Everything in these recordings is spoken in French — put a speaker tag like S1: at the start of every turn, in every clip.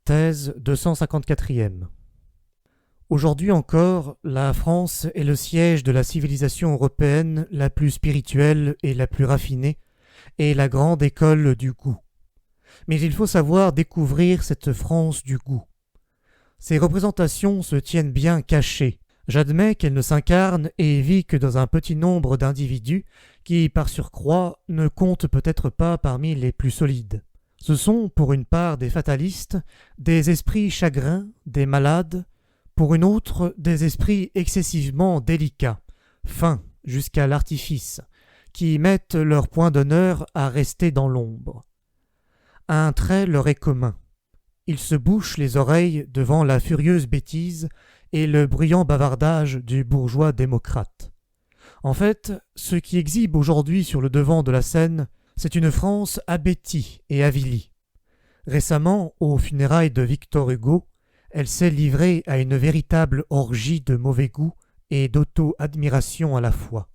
S1: Thèse 254e. Aujourd'hui encore, la France est le siège de la civilisation européenne la plus spirituelle et la plus raffinée, et la grande école du goût. Mais il faut savoir découvrir cette France du goût. Ces représentations se tiennent bien cachées. J'admets qu'elles ne s'incarnent et vivent que dans un petit nombre d'individus qui, par surcroît, ne comptent peut-être pas parmi les plus solides. Ce sont, pour une part, des fatalistes, des esprits chagrins, des malades, pour une autre, des esprits excessivement délicats, fins jusqu'à l'artifice, qui mettent leur point d'honneur à rester dans l'ombre. Un trait leur est commun. Ils se bouchent les oreilles devant la furieuse bêtise et le bruyant bavardage du bourgeois démocrate. En fait, ce qui exhibe aujourd'hui sur le devant de la scène, c'est une France abêtie et avilie. Récemment, aux funérailles de Victor Hugo, elle s'est livrée à une véritable orgie de mauvais goût et d'auto-admiration à la fois.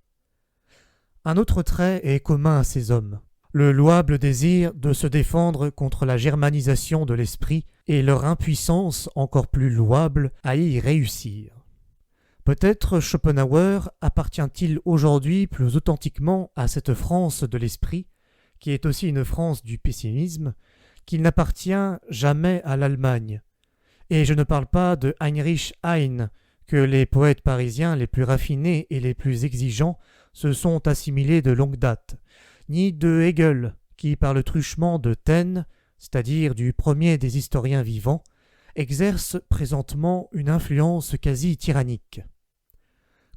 S1: Un autre trait est commun à ces hommes, le louable désir de se défendre contre la germanisation de l'esprit et leur impuissance encore plus louable à y réussir. Peut-être Schopenhauer appartient-il aujourd'hui plus authentiquement à cette France de l'esprit, qui est aussi une France du pessimisme, qu'il n'appartient jamais à l'Allemagne. Et je ne parle pas de Heinrich Heine, que les poètes parisiens les plus raffinés et les plus exigeants se sont assimilés de longue date, ni de Hegel, qui par le truchement de Taine, c'est-à-dire du premier des historiens vivants, exerce présentement une influence quasi tyrannique.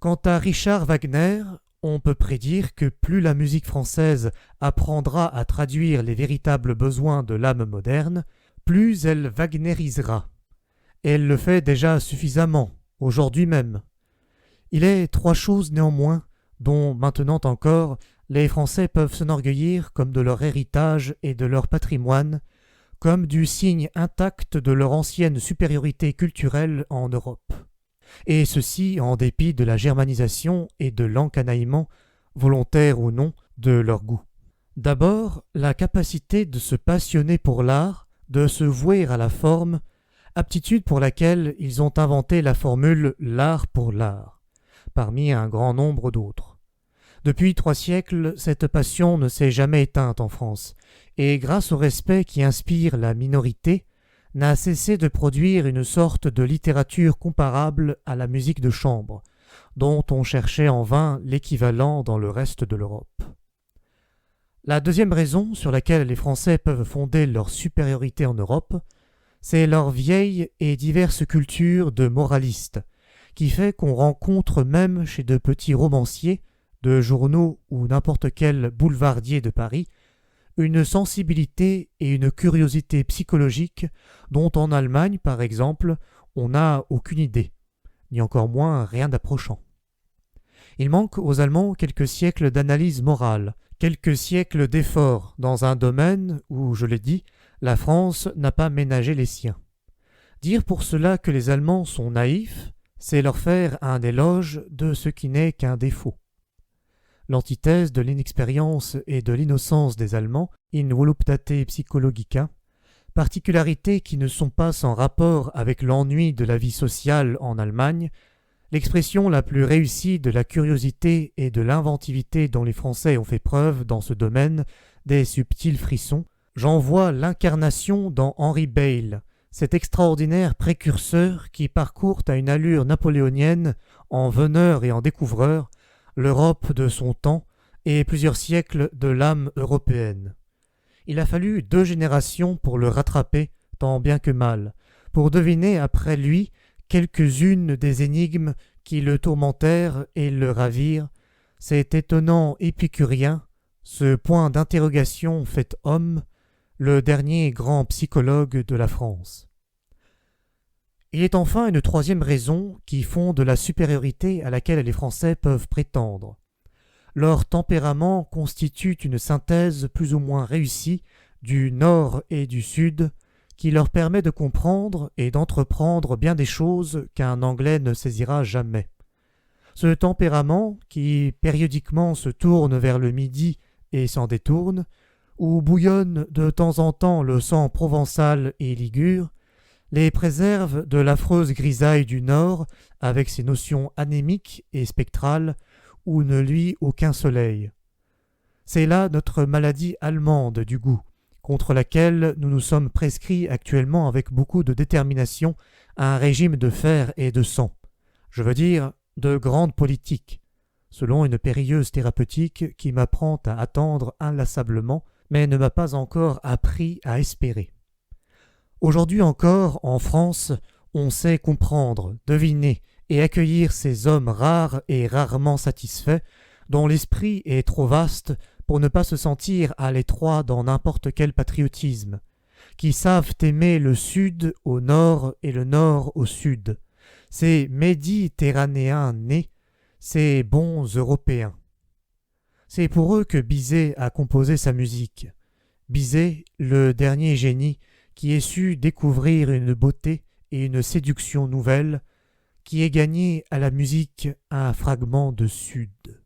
S1: Quant à Richard Wagner, on peut prédire que plus la musique française apprendra à traduire les véritables besoins de l'âme moderne, plus elle wagnérisera. Elle le fait déjà suffisamment, aujourd'hui même. Il est trois choses néanmoins dont, maintenant encore, les Français peuvent s'enorgueillir comme de leur héritage et de leur patrimoine, comme du signe intact de leur ancienne supériorité culturelle en Europe. Et ceci en dépit de la germanisation et de l'encanaillement, volontaire ou non, de leur goût. D'abord, la capacité de se passionner pour l'art, de se vouer à la forme, aptitude pour laquelle ils ont inventé la formule « l'art pour l'art », parmi un grand nombre d'autres. Depuis 3 siècles, cette passion ne s'est jamais éteinte en France, et grâce au respect qui inspire la minorité, n'a cessé de produire une sorte de littérature comparable à la musique de chambre, dont on cherchait en vain l'équivalent dans le reste de l'Europe. La deuxième raison sur laquelle les Français peuvent fonder leur supériorité en Europe, c'est leur vieille et diverse culture de moralistes, qui fait qu'on rencontre même chez de petits romanciers, de journaux ou n'importe quel boulevardier de Paris, une sensibilité et une curiosité psychologique dont en Allemagne, par exemple, on n'a aucune idée, ni encore moins rien d'approchant. Il manque aux Allemands quelques siècles d'analyse morale, quelques siècles d'efforts dans un domaine où, je l'ai dit, la France n'a pas ménagé les siens. Dire pour cela que les Allemands sont naïfs, c'est leur faire un éloge de ce qui n'est qu'un défaut. L'antithèse de l'inexpérience et de l'innocence des Allemands, in voluptate psychologica, particularités qui ne sont pas sans rapport avec l'ennui de la vie sociale en Allemagne, l'expression la plus réussie de la curiosité et de l'inventivité dont les Français ont fait preuve dans ce domaine des subtils frissons, j'en vois l'incarnation dans Henry Bale, cet extraordinaire précurseur qui parcourt à une allure napoléonienne, en veneur et en découvreur, l'Europe de son temps et plusieurs siècles de l'âme européenne. Il a fallu 2 générations pour le rattraper, tant bien que mal, pour deviner après lui quelques-unes des énigmes qui le tourmentèrent et le ravirent, cet étonnant épicurien, ce point d'interrogation fait homme, le dernier grand psychologue de la France. Il est enfin une troisième raison qui fonde la supériorité à laquelle les Français peuvent prétendre. Leur tempérament constitue une synthèse plus ou moins réussie du Nord et du Sud qui leur permet de comprendre et d'entreprendre bien des choses qu'un Anglais ne saisira jamais. Ce tempérament, qui périodiquement se tourne vers le Midi et s'en détourne, où bouillonne de temps en temps le sang provençal et ligure, les préserve de l'affreuse grisaille du Nord, avec ses notions anémiques et spectrales, où ne luit aucun soleil. C'est là notre maladie allemande du goût, contre laquelle nous nous sommes prescrits actuellement avec beaucoup de détermination à un régime de fer et de sang, je veux dire de grande politique, selon une périlleuse thérapeutique qui m'apprend à attendre inlassablement, mais ne m'a pas encore appris à espérer. Aujourd'hui encore, en France, on sait comprendre, deviner et accueillir ces hommes rares et rarement satisfaits, dont l'esprit est trop vaste pour ne pas se sentir à l'étroit dans n'importe quel patriotisme, qui savent aimer le Sud au Nord et le Nord au Sud, ces Méditerranéens nés, ces bons Européens. C'est pour eux que Bizet a composé sa musique. Bizet, le dernier génie, qui ait su découvrir une beauté et une séduction nouvelles, qui ait gagné à la musique un fragment de Sud.